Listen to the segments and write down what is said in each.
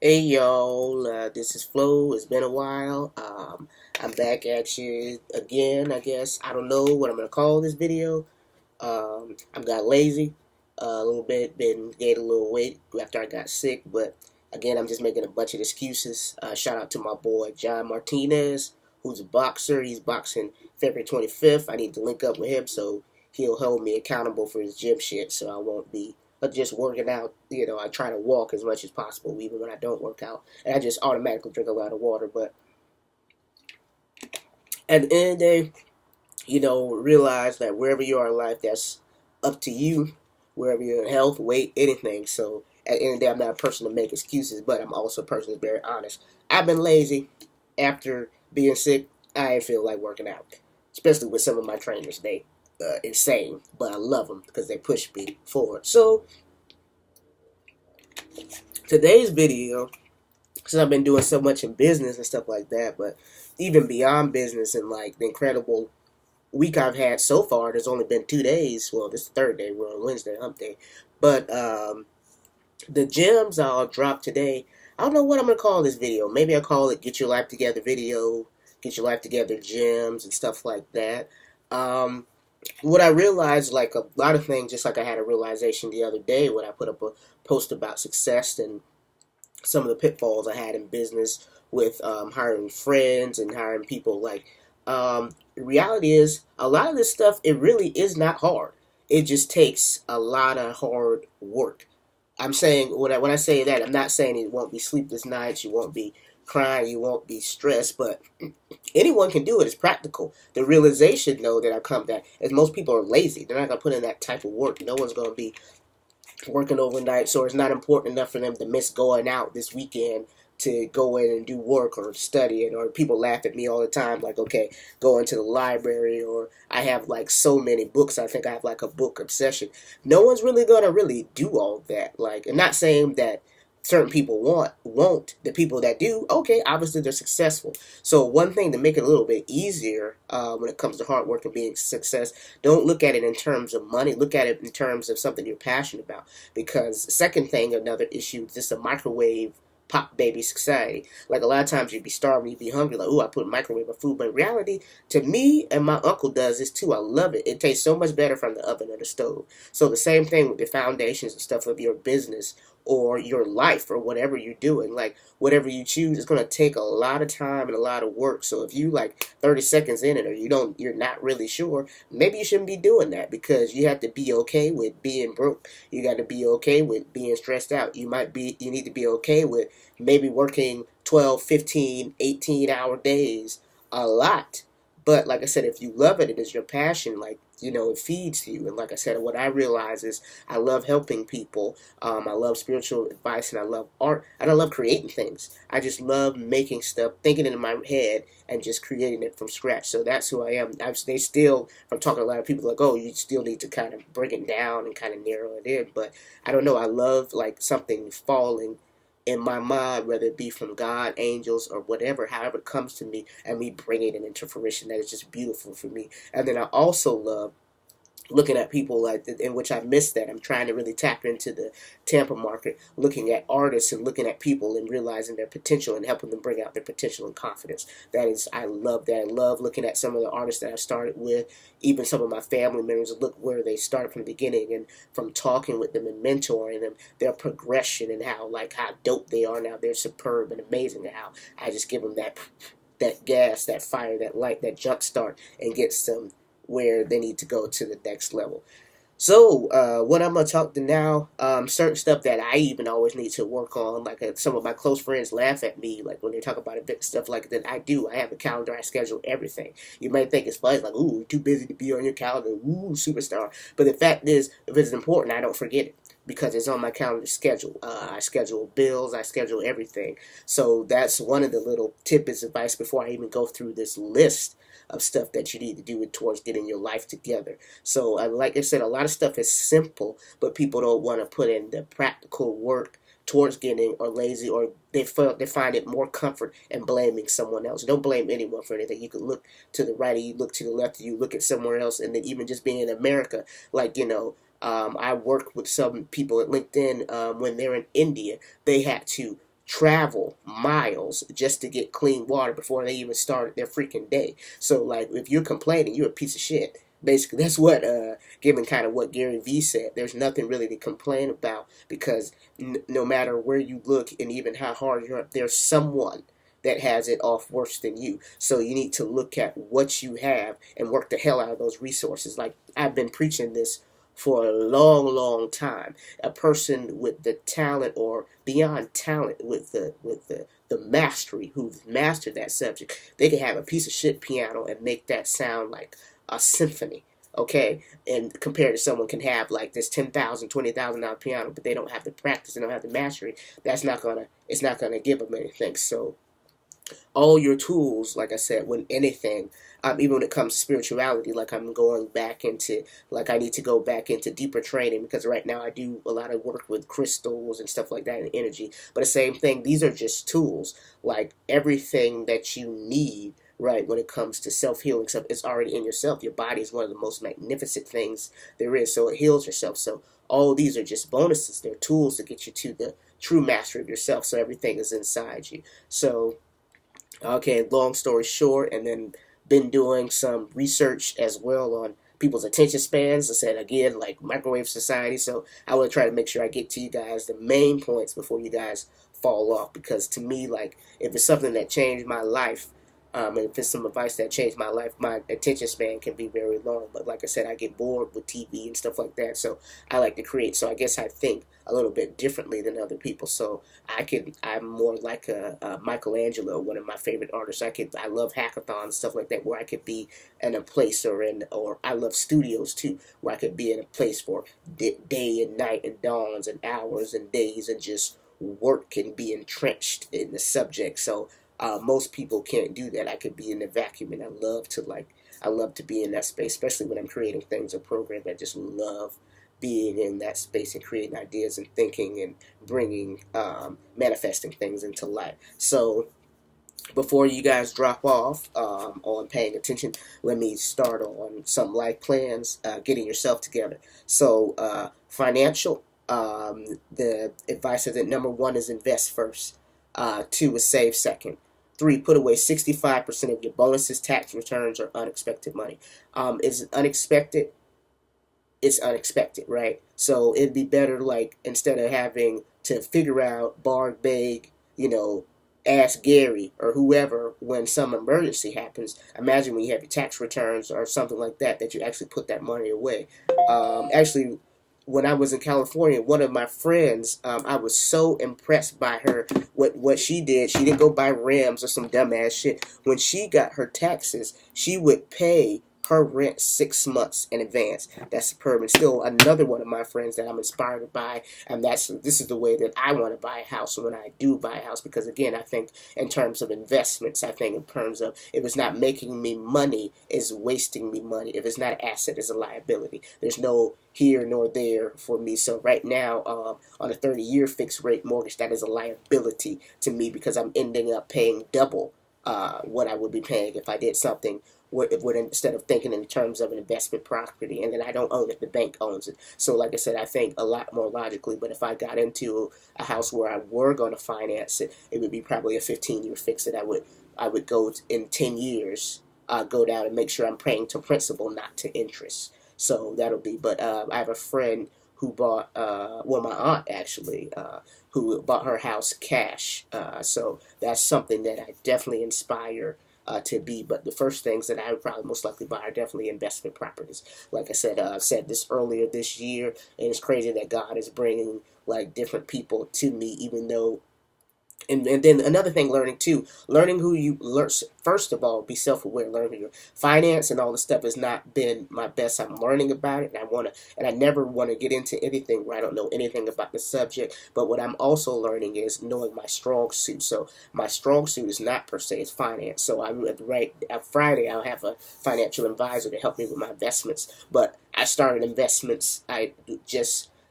Hey y'all, this is Flo. It's been a while. I'm back at you again, I guess. I don't know what I'm gonna call this video. I got lazy a little bit, been gained a little weight after I got sick, but again, I'm just making a bunch of excuses. Shout out to my boy John Martinez, who's a boxer. He's boxing February 25th. I need to link up with him so he'll hold me accountable for his gym shit, so I won't be just working out. I try to walk as much as possible, even when I don't work out, and I just automatically drink a lot of water. But at the end of the day, realize that wherever you are in life, that's up to you, wherever you're in health, weight, anything. So at the end of the day, I'm not a person to make excuses, but I'm also a person that's very honest. I've been lazy after being sick. I didn't feel like working out, especially with some of my trainers. They insane, but I love them because they push me forward. So today's video, since I've been doing so much in business and stuff like that, but even beyond business and like the incredible week I've had so far, there's only been 2 days. Well, this is the third day. We're on Wednesday, hump day. But the gems I'll drop today, I don't know what I'm going to call this video. Maybe I'll call it Get Your Life Together video, Get Your Life Together gems and stuff like that. What I realized, like a lot of things, just like I had a realization the other day when I put up a post about success and some of the pitfalls I had in business with hiring friends and hiring people. Like, the reality is, a lot of this stuff, it really is not hard. It just takes a lot of hard work. I'm saying, when I say that, I'm not saying it won't be sleepless nights, you won't be crying, you won't be stressed, but anyone can do it. It's practical. The realization, though, that I've come to is most people are lazy. They're not going to put in that type of work. No one's going to be working overnight, so it's not important enough for them to miss going out this weekend to go in and do work or study it. Or people laugh at me all the time, like, okay, go into the library, or I have like so many books. I think I have like a book obsession. No one's really gonna really do all that. Like, I'm not saying that certain people won't. The people that do, okay, obviously they're successful. So one thing to make it a little bit easier when it comes to hard work and being success, don't look at it in terms of money. Look at it in terms of something you're passionate about. Because second thing, another issue, just a microwave pop baby society. Like, a lot of times you'd be starving, you'd be hungry, like, ooh, I put a microwave of food. But in reality, to me, and my uncle does this too, I love it. It tastes so much better from the oven or the stove. So the same thing with the foundations and stuff of your business or your life or whatever you're doing. Like, whatever you choose, it's going to take a lot of time and a lot of work. So if you like 30 seconds in it, or you're not really sure, maybe you shouldn't be doing that, because you have to be okay with being broke. You got to be okay with being stressed out. You need to be okay with maybe working 12, 15, 18-hour days a lot. But like I said, if you love it, it is your passion. Like, it feeds you. And like I said, what I realize is I love helping people. I love spiritual advice, and I love art, and I love creating things. I just love making stuff, thinking it in my head, and just creating it from scratch. So that's who I am. They still, I'm talking to a lot of people like, oh, you still need to kind of break it down and kind of narrow it in. But I don't know. I love like something falling in my mind, whether it be from God, angels, or whatever, however it comes to me, and me bringing it into fruition. That is just beautiful for me. And then I also love looking at people like, in which I missed that. I'm trying to really tap into the Tampa market, looking at artists and looking at people and realizing their potential and helping them bring out their potential and confidence. That is, I love that. I love looking at some of the artists that I started with, even some of my family members, look where they started from the beginning, and from talking with them and mentoring them, their progression, and how dope they are now. They're superb and amazing, and how I just give them that gas, that fire, that light, that jump start, and get some where they need to go to the next level. So, what I'm going to talk to now, certain stuff that I even always need to work on, like some of my close friends laugh at me, like when they talk about it, stuff like that. I do. I have a calendar. I schedule everything. You might think it's funny, like, ooh, you're too busy to be on your calendar. Ooh, superstar. But the fact is, if it's important, I don't forget it, because it's on my calendar schedule. I schedule bills. I schedule everything. So that's one of the little tidbits of advice before I even go through this list of stuff that you need to do towards getting your life together. So, like I said, a lot of stuff is simple, but people don't want to put in the practical work towards getting, or lazy, or they find it more comfort in blaming someone else. Don't blame anyone for anything. You can look to the right, or you look to the left, or you look at somewhere else, and then even just being in America, like, I work with some people at LinkedIn when they're in India. They had to travel miles just to get clean water before they even started their freaking day. So like if you're complaining, you're a piece of shit. Basically, that's what given kind of what Gary Vee said. There's nothing really to complain about because no matter where you look and even how hard you're up, there's someone that has it off worse than you. So you need to look at what you have and work the hell out of those resources. Like I've been preaching this for a long, long time. A person with the talent or beyond talent with the mastery, who's mastered that subject, they can have a piece of shit piano and make that sound like a symphony. Okay, and compared to someone can have like this $10,000, $20,000 piano, but they don't have the practice, they don't have the mastery. It's not gonna give them anything. So all your tools, like I said, when anything, even when it comes to spirituality, like I'm going back into, like I need to go back into deeper training because right now I do a lot of work with crystals and stuff like that and energy. But the same thing, these are just tools. Like everything that you need, right, when it comes to self-healing stuff, it's already in yourself. Your body is one of the most magnificent things there is, so it heals yourself. So all these are just bonuses. They're tools to get you to the true mastery of yourself. So everything is inside you. So okay, long story short, and then been doing some research as well on people's attention spans. I said again, like microwave society. So I want to try to make sure I get to you guys the main points before you guys fall off. Because to me, like if it's something that changed my life, and if it's some advice that changed my life, my attention span can be very long. But like I said, I get bored with TV and stuff like that. So I like to create. So I guess I think a little bit differently than other people. So I'm more like a Michelangelo, one of my favorite artists. I love hackathons, stuff like that, where I could be in a place or I love studios too, where I could be in a place for day and night and dawns and hours and days and just work and be entrenched in the subject. So most people can't do that. I could be in the vacuum, and I love to be in that space, especially when I'm creating things or programs. I just love being in that space and creating ideas and thinking and bringing, manifesting things into life. So before you guys drop off on paying attention, let me start on some life plans, getting yourself together. So financial, the advice is that number one is invest first. Two is save second. Three, put away 65% of your bonuses, tax returns, or unexpected money. Is it unexpected? It's unexpected, right? So it'd be better, like, instead of having to figure out, barg, beg, ask Gary or whoever when some emergency happens. Imagine when you have your tax returns or something like that, that you actually put that money away. Actually, when I was in California, one of my friends, I was so impressed by her, what she did. She didn't go buy rims or some dumbass shit. When she got her taxes, she would pay her rent 6 months in advance. That's superb. And still another one of my friends that I'm inspired by, and this is the way that I want to buy a house when I do buy a house. Because again, I think in terms of investments, I think in terms of if it's not making me money, it's wasting me money. If it's not an asset, it's a liability. There's no here nor there for me. So right now, on a 30-year fixed rate mortgage, that is a liability to me because I'm ending up paying double what I would be paying if I did something instead of thinking in terms of an investment property, and then I don't own it, the bank owns it. So like I said, I think a lot more logically, but if I got into a house where I were going to finance it, it would be probably a 15-year fix that I would go in 10 years, go down and make sure I'm paying to principal, not to interest. So that'll be, but I have a friend who bought, my aunt actually, who bought her house cash. So that's something that I definitely inspire to be. But the first things that I would probably most likely buy are definitely investment properties. Like I said, I said this earlier this year, and it's crazy that God is bringing like different people to me, even though. And then another thing, learning who you learn. First of all, be self-aware. Learn who your finance and all the stuff has not been my best. I'm learning about it, and I never want to get into anything where I don't know anything about the subject. But what I'm also learning is knowing my strong suit. So my strong suit is not per se it's finance. So Friday I'll have a financial advisor to help me with my investments. But I started investments.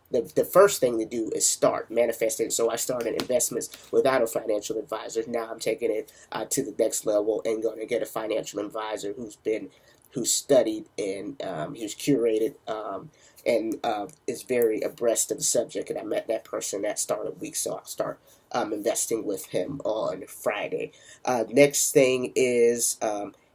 The first thing to do is start manifesting. So I started investments without a financial advisor. Now I'm taking it to the next level and going to get a financial advisor who's studied and who's curated and is very abreast of the subject. And I met that person that start of week, so I'll start investing with him on Friday. Next thing is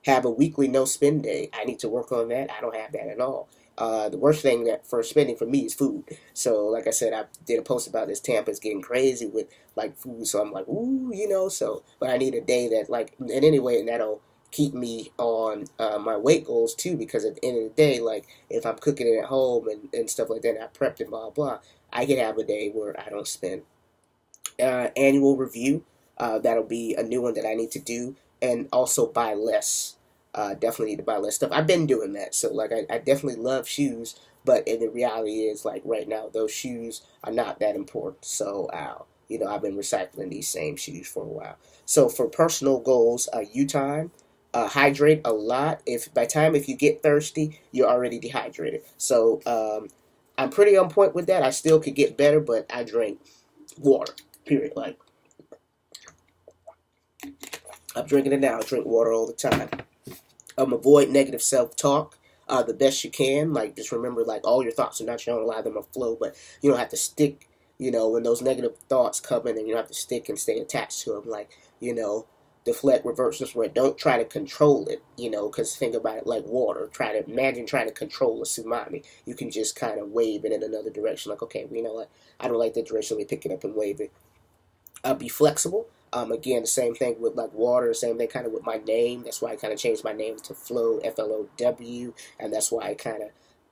have a weekly no spend day. I need to work on that. I don't have that at all. The worst thing that for spending for me is food. So, like I said, I did a post about this. Tampa's getting crazy with like food, so I'm like, ooh, so. But I need a day that like, and anyway, and that'll keep me on my weight goals too. Because at the end of the day, like if I'm cooking it at home and stuff like that, and I prepped and blah blah, I can have a day where I don't spend. Annual review. That'll be a new one that I need to do, and also buy less. Definitely need to buy less stuff. I've been doing that, so like I definitely love shoes, but the reality is like right now those shoes are not that important. So I've been recycling these same shoes for a while. So for personal goals, you time. Hydrate a lot. If by time if you get thirsty, you're already dehydrated. So I'm pretty on point with that. I still could get better, but I drink water. Period. Like I'm drinking it now. I drink water all the time. Avoid negative self-talk the best you can. Like just remember, like all your thoughts are not your own. Allow them to flow, but you don't have to stick. When those negative thoughts come in, and you don't have to stick and stay attached to them. Like deflect, reverse, this way. Don't try to control it. Because think about it like water. Imagine trying to control a tsunami. You can just kind of wave it in another direction. Like okay, well, you know what? I don't like that direction. Let me pick it up and wave it. Be flexible. Again, the same thing with like water, same thing kind of with my name. That's why I kind of changed my name to Flow, Flow, and that's why I kind of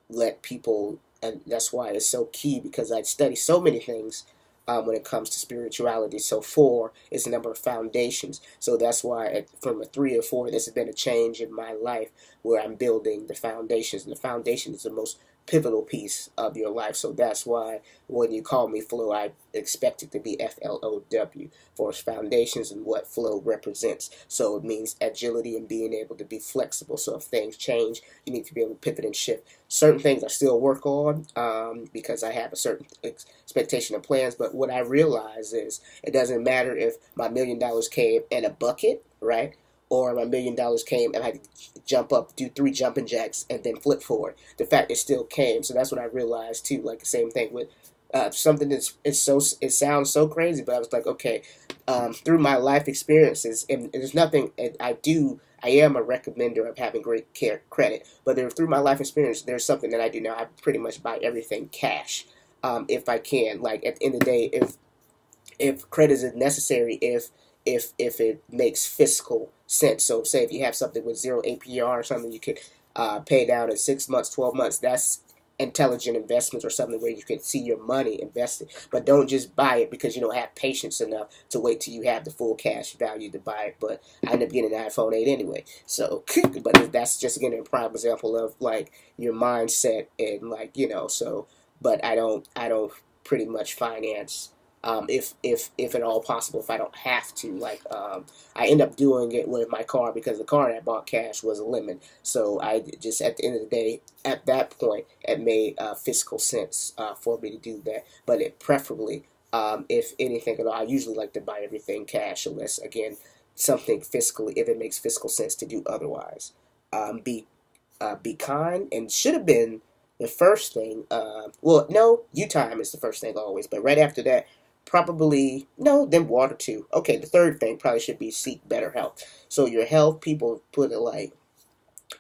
let people, and that's why it's so key because I study so many things when it comes to spirituality. So 4 is the number of foundations. So that's why from a 3 or 4, this has been a change in my life where I'm building the foundations, and the foundation is the most pivotal piece of your life. So that's why when you call me Flow, I expect it to be Flow for its foundations and what flow represents. So it means agility and being able to be flexible. So if things change, you need to be able to pivot and shift. Certain things I still work on because I have a certain expectation of plans. But what I realize is it doesn't matter if my $1,000,000 came in a bucket, right? Or my $1,000,000 came and I had to jump up, do 3 jumping jacks, and then flip forward. The fact it still came. So that's what I realized too. Like the same thing with something it sounds so crazy, but I was like, okay, through my life experiences, and there's nothing I am a recommender of having great credit, but through my life experience, there's something that I do now. I pretty much buy everything cash, if I can. Like at the end of the day, if credit is necessary, if it makes fiscal sense. So say if you have something with 0 APR or something, you could pay down in 6 months, 12 months. That's intelligent investments or something where you can see your money invested. But don't just buy it because you don't have patience enough to wait till you have the full cash value to buy it. But I ended up getting an iPhone 8 anyway. So, but that's just again a prime example of like your mindset and like so. But I don't pretty much finance. If at all possible, if I don't have to, like, I end up doing it with my car because the car that I bought cash was a lemon. So I just, at the end of the day, at that point, it made fiscal sense for me to do that. But it preferably, if anything at all, I usually like to buy everything cash unless, again, something fiscally, if it makes fiscal sense to do otherwise. Be kind, and should have been the first thing. Well, no, you time is the first thing always, but right after that, probably no, then water too. Okay, the third thing probably should be seek better health. So your health, people put it like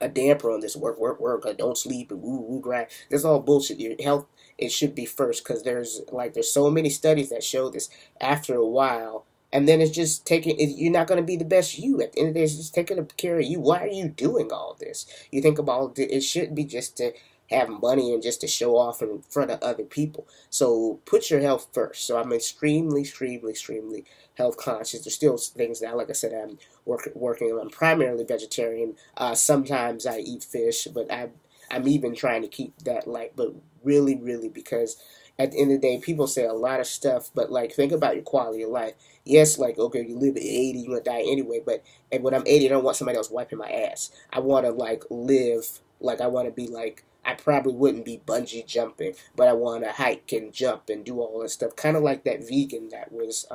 a damper on this work. I don't sleep and woo grind. That's all bullshit. Your health, it should be first because there's so many studies that show this. After a while, and then it's just you're not going to be the best you. At the end of the day, it's just taking care of you. Why are you doing all this? You think about it shouldn't be just to have money and just to show off in front of other people. So put your health first. So I'm extremely, extremely, extremely health conscious. There's still things that, like I said, I'm working on. I'm primarily vegetarian. Sometimes I eat fish, but I'm even trying to keep that light. But really, really, because at the end of the day, people say a lot of stuff, but like think about your quality of life. Yes, like okay, you live at 80, you're gonna die anyway. But and when I'm 80, I don't want somebody else wiping my ass. I want to like live like I want to be like I probably wouldn't be bungee jumping, but I want to hike and jump and do all that stuff. Kind of like that vegan that was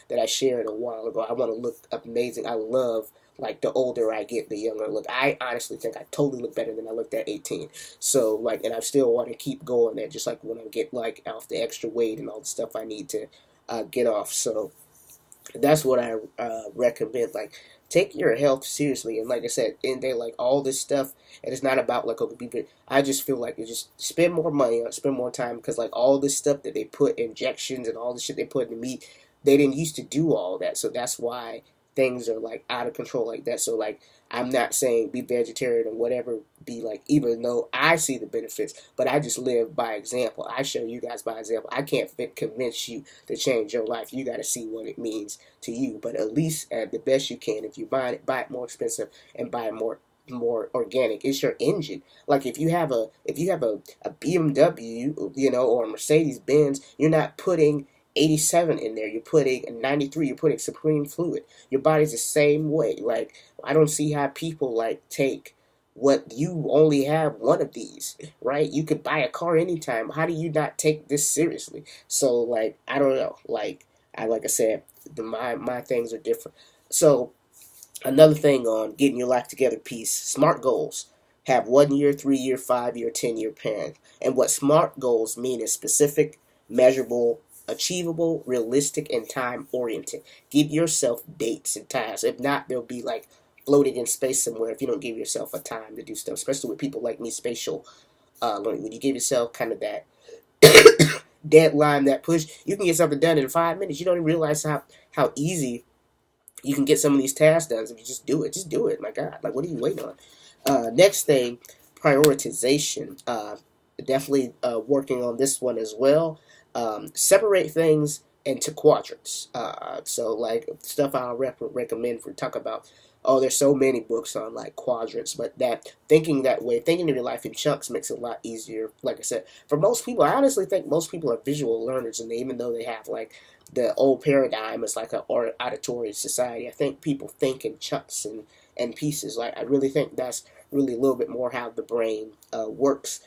that I shared a while ago. I want to look amazing. I love like the older I get, the younger I look. I honestly think I totally look better than I looked at 18. So like, and I still want to keep going there, just like when I get like off the extra weight and all the stuff I need to get off. So that's what I recommend. Like, take your health seriously, and like I said, in there, like all this stuff, and it's not about like okay, people. I just feel like you just spend more money on, spend more time, because like all this stuff that they put injections and all the shit they put in the meat, they didn't used to do all that, so that's why things are like out of control like that. So like, I'm not saying be vegetarian or whatever, be like, even though I see the benefits, but I just live by example. I show you guys by example. I can't convince you to change your life. You got to see what it means to you. But at least at the best you can, if you buy it more expensive and buy it more organic, it's your engine. Like if you have a BMW, you know, or a Mercedes Benz, you're not putting 87 in there, you're putting 93, you're putting supreme fluid. Your body's the same way. Like, I don't see how people like take what, you only have one of these, right? You could buy a car anytime. How do you not take this seriously? So like, I don't know. Like I said, my things are different. So another thing on getting your life together piece, smart goals. Have 1 year, 3 year, 5 year, 10 year plan. And what SMART goals mean is specific, measurable, achievable, realistic, and time oriented. Give yourself dates and times. If not, they'll be like floating in space somewhere if you don't give yourself a time to do stuff, especially with people like me, spatial learning. When you give yourself kind of that deadline, that push, you can get something done in 5 minutes. You don't even realize how easy you can get some of these tasks done if you just do it. Just do it. My God, like, what are you waiting on? Next thing, prioritization. Definitely working on this one as well. Separate things into quadrants. So like stuff I'll recommend for talk about. Oh, there's so many books on like quadrants, but that thinking that way, thinking of your life in chunks makes it a lot easier. Like I said, for most people, I honestly think most people are visual learners, and even though they have like the old paradigm is like an auditory society, I think people think in chunks and pieces. Like, I really think that's really a little bit more how the brain works.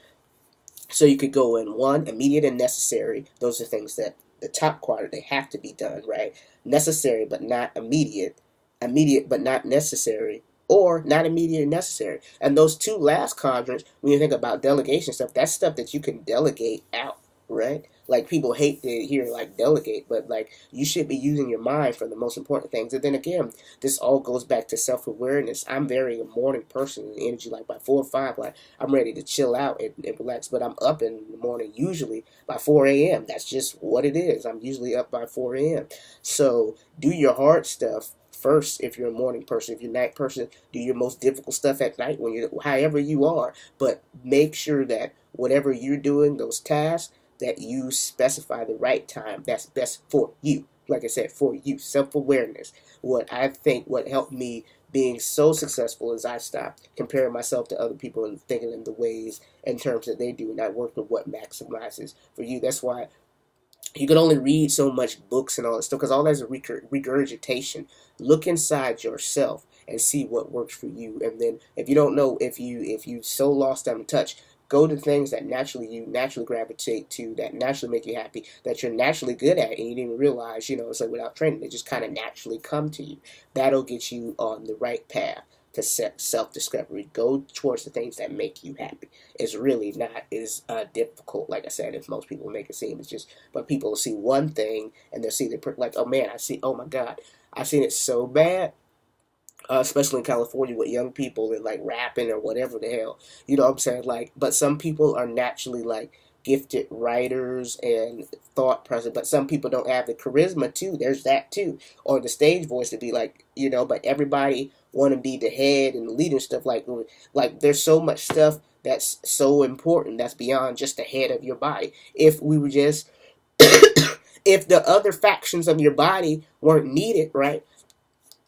So you could go in one, immediate and necessary. Those are things that the top quadrant, they have to be done, right? Necessary but not immediate. Immediate but not necessary. Or not immediate and necessary. And those two last quadrants, when you think about delegation stuff, that's stuff that you can delegate out, right? Like, people hate to hear like delegate, but like, you should be using your mind for the most important things. And then again, this all goes back to self-awareness. I'm very a morning person, in energy, like by 4 or 5, like I'm ready to chill out and relax, but I'm up in the morning usually by 4 a.m. That's just what it is. I'm usually up by 4 a.m. So do your hard stuff first if you're a morning person. If you're a night person, do your most difficult stuff at night when you're, however you are, but make sure that whatever you're doing, those tasks, that you specify the right time that's best for you. Like I said, for you. Self-awareness. What I think what helped me being so successful is I stopped comparing myself to other people and thinking in the ways and terms that they do, and I work with what maximizes for you. That's why you can only read so much books and all that stuff, because all that's a regurgitation. Look inside yourself and see what works for you. And then if you don't know, if you so lost out of touch, go to things that you naturally gravitate to, that naturally make you happy, that you're naturally good at, and you didn't even realize, it's like without training, they just kind of naturally come to you. That'll get you on the right path to self-discovery. Go towards the things that make you happy. It's really not as difficult, like I said, as most people make it seem. It's just, but people will see one thing, and they'll see like, oh man, oh my God, I've seen it so bad. Especially in California with young people and like rapping or whatever the hell, you know what I'm saying? Like, but some people are naturally like gifted writers and thought process, but some people don't have the charisma too. There's that too, or the stage voice to be like, but everybody want to be the head and the leader and stuff like there's so much stuff that's so important that's beyond just the head of your body. If we were just, if the other factions of your body weren't needed, right?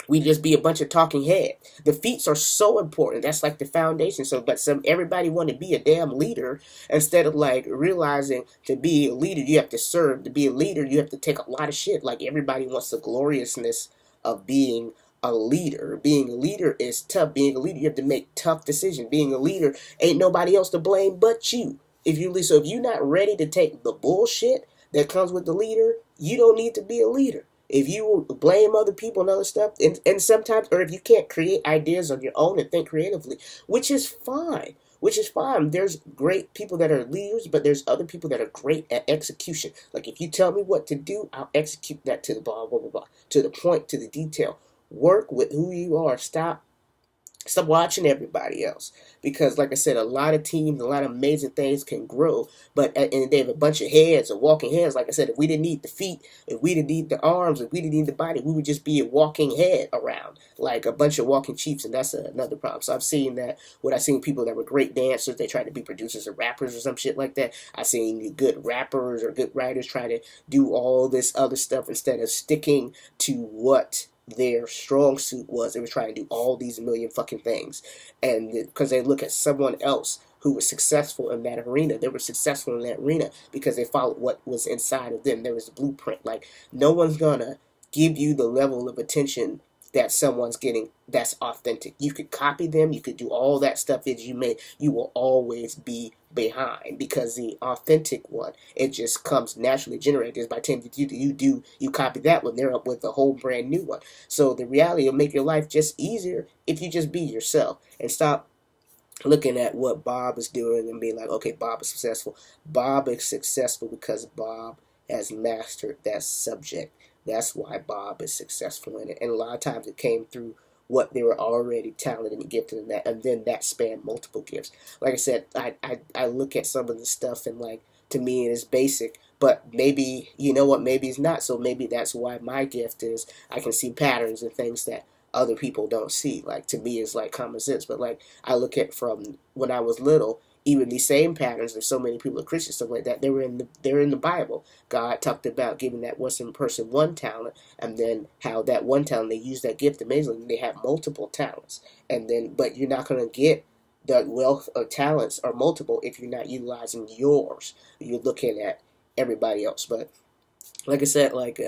We just be a bunch of talking head. The feats are so important. That's like the foundation. So, but everybody want to be a damn leader instead of like realizing to be a leader you have to serve. To be a leader you have to take a lot of shit. Like, everybody wants the gloriousness of being a leader. Being a leader is tough. Being a leader, you have to make tough decisions. Being a leader, ain't nobody else to blame but you. If you're not ready to take the bullshit that comes with the leader, you don't need to be a leader. If you blame other people and other stuff, and sometimes, or if you can't create ideas on your own and think creatively, which is fine. Which is fine. There's great people that are leaders, but there's other people that are great at execution. Like if you tell me what to do, I'll execute that to the blah blah blah blah, to the point, to the detail. Work with who you are. Stop watching everybody else, because like I said, a lot of teams, a lot of amazing things can grow, but and they have a bunch of heads or walking heads. Like I said, if we didn't need the feet, if we didn't need the arms, if we didn't need the body, we would just be a walking head around, like a bunch of walking chiefs, and that's another problem. So I've seen that. What I've seen, people that were great dancers, they tried to be producers or rappers or some shit like that. I've seen good rappers or good writers try to do all this other stuff instead of sticking to what their strong suit was. They were trying to do all these million fucking things, and because they look at someone else who was successful in that arena, they were successful in that arena because they followed what was inside of them. There was a blueprint. Like, no one's gonna give you the level of attention that someone's getting that's authentic. You could copy them, you could do all that stuff that you may, you will always be behind, because the authentic one, it just comes naturally generated. Because by the time you copy that one, they're up with a whole brand new one. So the reality will make your life just easier if you just be yourself and stop looking at what Bob is doing and being like, okay, Bob is successful. Bob is successful because Bob has mastered that subject. That's why Bob is successful in it. And a lot of times it came through what they were already talented and gifted in that, and then that spanned multiple gifts. Like I said, I look at some of the stuff and, like, to me it is basic, but maybe, you know what, maybe it's not. So maybe that's why my gift is I can see patterns and things that other people don't see. Like, to me, it's like common sense. But like, I look at from when I was little, even these same patterns, there's so many people are Christians, stuff like that, they're in the Bible. God talked about giving that one person one talent, and then how that one talent, they use that gift amazingly, and they have multiple talents. And then, but you're not going to get the wealth of talents or multiple if you're not utilizing yours. You're looking at everybody else. But like I said, like,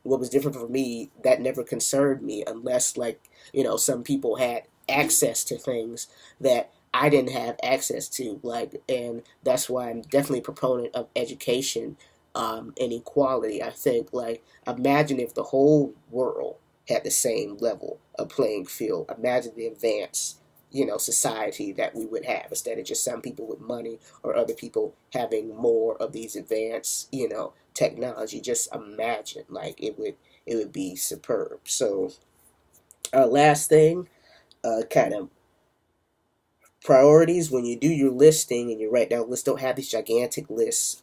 what was different for me, that never concerned me, unless, like, you know, some people had access to things that I didn't have access to. Like, and that's why I'm definitely a proponent of education, and equality. I think, like, imagine if the whole world had the same level of playing field. Imagine the advanced, you know, society that we would have, instead of just some people with money or other people having more of these advanced, you know, technology. Just imagine, like, it would be superb. So, last thing, kind of priorities. When you do your listing and you write down lists, don't have these gigantic lists.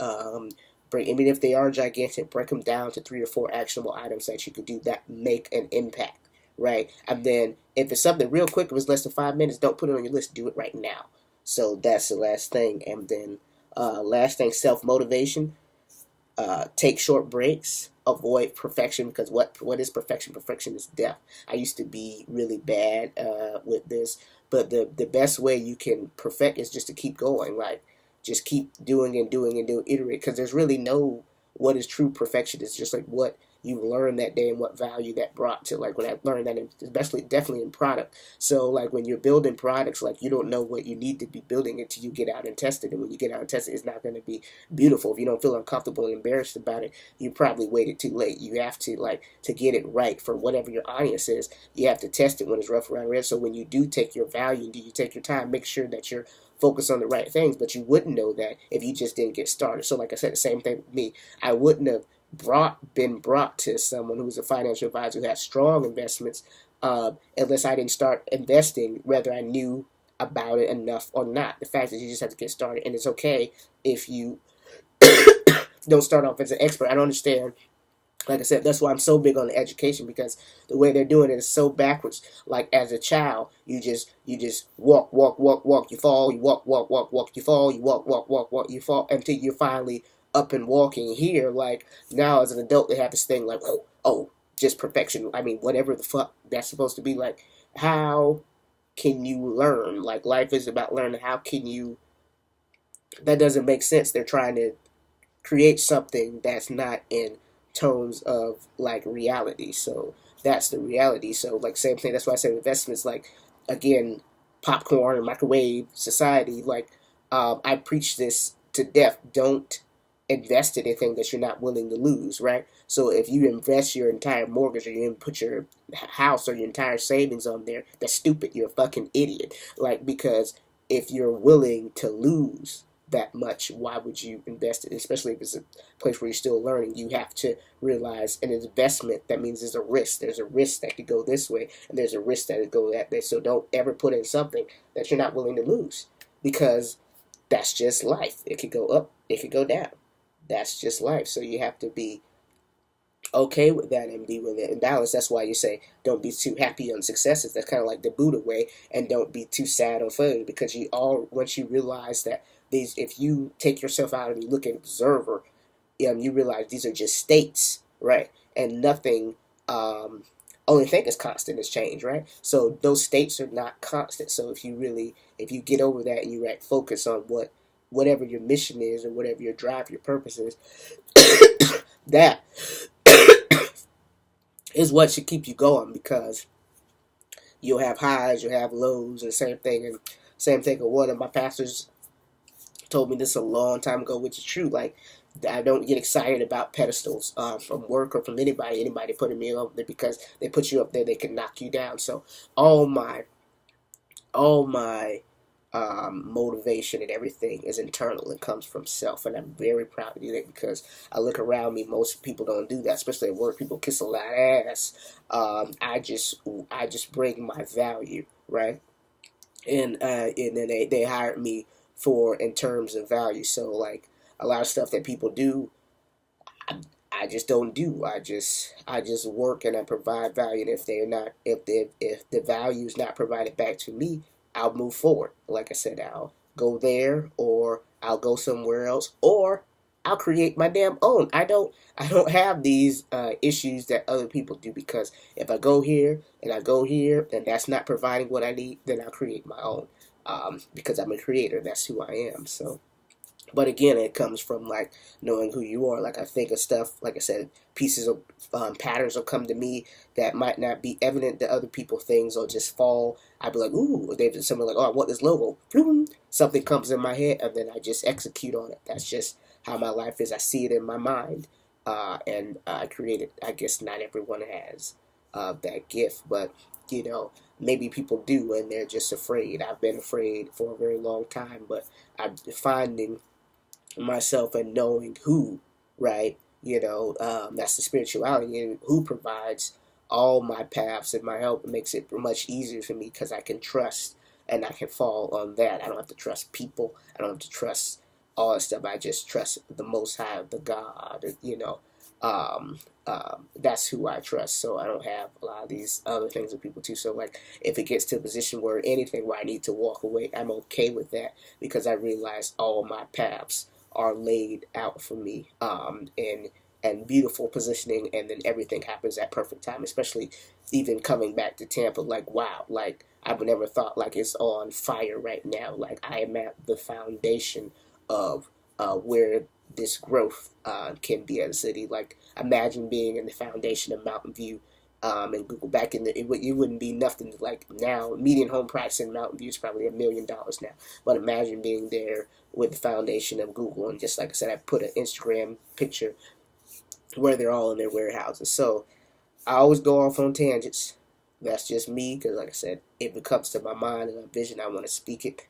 Even if they are gigantic, break them down to 3 or 4 actionable items that you could do that make an impact, right? And then if it's something real quick, if it's less than 5 minutes, don't put it on your list. Do it right now. So that's the last thing. And then last thing, self-motivation. Take short breaks. Avoid perfection, because what is perfection? Perfection is death. I used to be really bad with this, but the best way you can perfect is just to keep going. Like, just keep doing and doing and doing, iterate, because there's really no what is true perfection. It's just like what you learned that day and what value that brought to, like, when I learned that, especially definitely in product. So like when you're building products, like, you don't know what you need to be building until you get out and test it. And when you get out and test it, it's not going to be beautiful. If you don't feel uncomfortable and embarrassed about it, you probably waited too late. You have to, like, to get it right for whatever your audience is, you have to test it when it's rough around the edge. So when you do take your value and do you take your time, make sure that you're focused on the right things. But you wouldn't know that if you just didn't get started. So like I said, the same thing with me. I wouldn't have been brought to someone who's a financial advisor who has strong investments, unless I didn't start investing, whether I knew about it enough or not. The fact is, you just have to get started, and it's okay if you don't start off as an expert. I don't understand. Like I said, that's why I'm so big on the education, because the way they're doing it is so backwards. Like, as a child, you just walk, walk, walk, walk, you fall, you walk, walk, walk, walk, you fall, you walk, walk, walk, walk, you fall, until you're finally up and walking. Here, like, now as an adult, they have this thing like, oh, just perfection. I mean, whatever the fuck that's supposed to be. Like, how can you learn? Like, life is about learning. How can you? That doesn't make sense. They're trying to create something that's not in tones of like reality. So that's the reality. So like same thing. That's why I said investments. Like again, popcorn and microwave society. Like I preach this to death. Don't invest in anything that you're not willing to lose, right? So if you invest your entire mortgage or you put your house or your entire savings on there, that's stupid. You're a fucking idiot. Like, because if you're willing to lose that much, why would you invest it? Especially if it's a place where you're still learning. You have to realize an investment, that means there's a risk. There's a risk that could go this way, and there's a risk that could go that way. So don't ever put in something that you're not willing to lose, because that's just life. It could go up, it could go down. That's just life. So you have to be okay with that and be with it in balance. That's why you say don't be too happy on successes. That's kind of like the Buddha way, and don't be too sad on failure, because you all, once you realize that these, if you take yourself out and you look at observer, you realize these are just states, right? And nothing. Only thing is constant is change, right? So those states are not constant. So if you get over that and you focus on whatever your mission is, or whatever your drive, your purpose is, that is what should keep you going, because you'll have highs, you'll have lows, and same thing. And same thing. One of my pastors told me this a long time ago, which is true. Like, I don't get excited about pedestals from work or from anybody putting me up there, because they put you up there, they can knock you down. So all my motivation and everything is internal and comes from self, and I'm very proud to do that, because I look around me, most people don't do that, especially at work. People kiss a lot of ass. I just bring my value, right? And then they hired me for in terms of value. So like a lot of stuff that people do, I just don't do. I just work and I provide value. And if the value is not provided back to me, I'll move forward. Like I said, I'll go there, or I'll go somewhere else, or I'll create my damn own. I don't have these issues that other people do, because if I go here and I go here and that's not providing what I need, then I'll create my own. Because I'm a creator. That's who I am. So. But again, it comes from like knowing who you are. Like I think of stuff, like I said, pieces of patterns will come to me that might not be evident to other people. Things will just fall. I'd be like, ooh, they've someone like, oh, I want this logo. Boom. Something comes in my head, and then I just execute on it. That's just how my life is. I see it in my mind, and I create it. I guess not everyone has that gift, but maybe people do, and they're just afraid. I've been afraid for a very long time, but I'm finding myself and knowing who, right? That's the spirituality, and who provides all my paths and my help. It makes it much easier for me, because I can trust and I can fall on that. I don't have to trust people. I don't have to trust all that stuff. I just trust the Most High, the God. That's who I trust. So I don't have a lot of these other things with people too. So like, if it gets to a position where I need to walk away, I'm okay with that, because I realize all my paths are laid out for me, and beautiful positioning, and then everything happens at perfect time. Especially even coming back to Tampa, like wow, like I've never thought like it's on fire right now. Like I am at the foundation of where this growth can be at a city. Like imagine being in the foundation of Mountain View. And Google back in it wouldn't be nothing. Like now, median home price in Mountain View is probably $1 million now. But imagine being there with the foundation of Google, and just like I said, I put an Instagram picture where they're all in their warehouses. So I always go off on tangents. That's just me, because like I said, if it comes to my mind and my vision, I want to speak it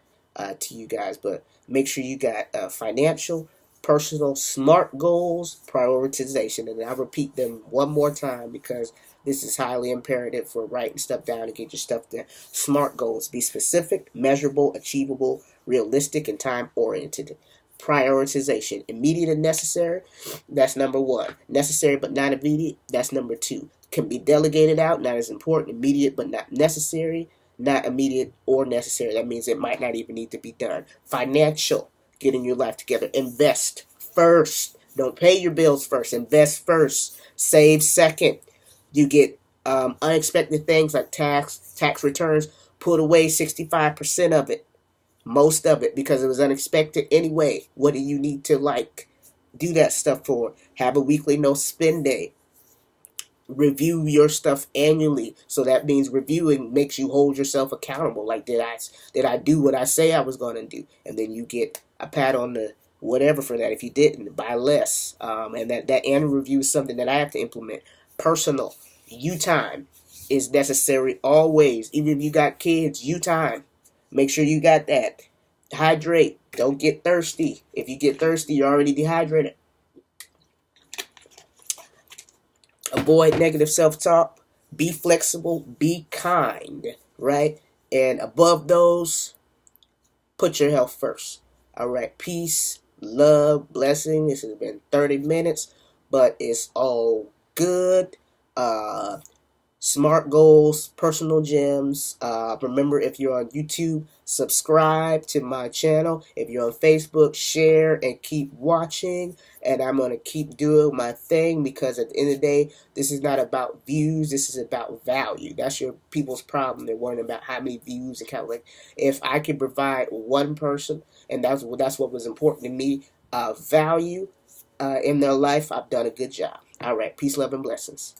to you guys. But make sure you got financial, personal, SMART goals, prioritization, and I'll repeat them one more time, because this is highly imperative for writing stuff down and get your stuff there. SMART goals: be specific, measurable, achievable, realistic, and time-oriented. Prioritization: immediate and necessary. That's number 1. Necessary but not immediate. That's number 2. Can be delegated out, not as important. Immediate but not necessary. Not immediate or necessary. That means it might not even need to be done. Financial: getting your life together. Invest first. Don't pay your bills first. Invest first. Save second. You get unexpected things like tax returns. Put away 65% of it. Most of it, because it was unexpected anyway. What do you need to Do that stuff for. Have a weekly no spend day. Review your stuff annually. So that means reviewing makes you hold yourself accountable. Like, did I do what I say I was going to do? And then you get a pat on the whatever for that. If you didn't, buy less. And that annual review is something that I have to implement. Personal you time is necessary always. Even if you got kids, you time. Make sure you got that. Hydrate. Don't get thirsty. If you get thirsty, you're already dehydrated. Avoid negative self-talk. Be flexible. Be kind. Right? And above those, put your health first. All right. Peace, love, blessing. This has been 30 minutes, but it's all good. Smart goals, personal gems. Remember, if you're on YouTube, subscribe to my channel. If you're on Facebook, share and keep watching. And I'm going to keep doing my thing, because at the end of the day, this is not about views. This is about value. That's your people's problem. They're worrying about how many views and kind of like, if I can provide one person, and that's what was important to me, value in their life, I've done a good job. All right. Peace, love, and blessings.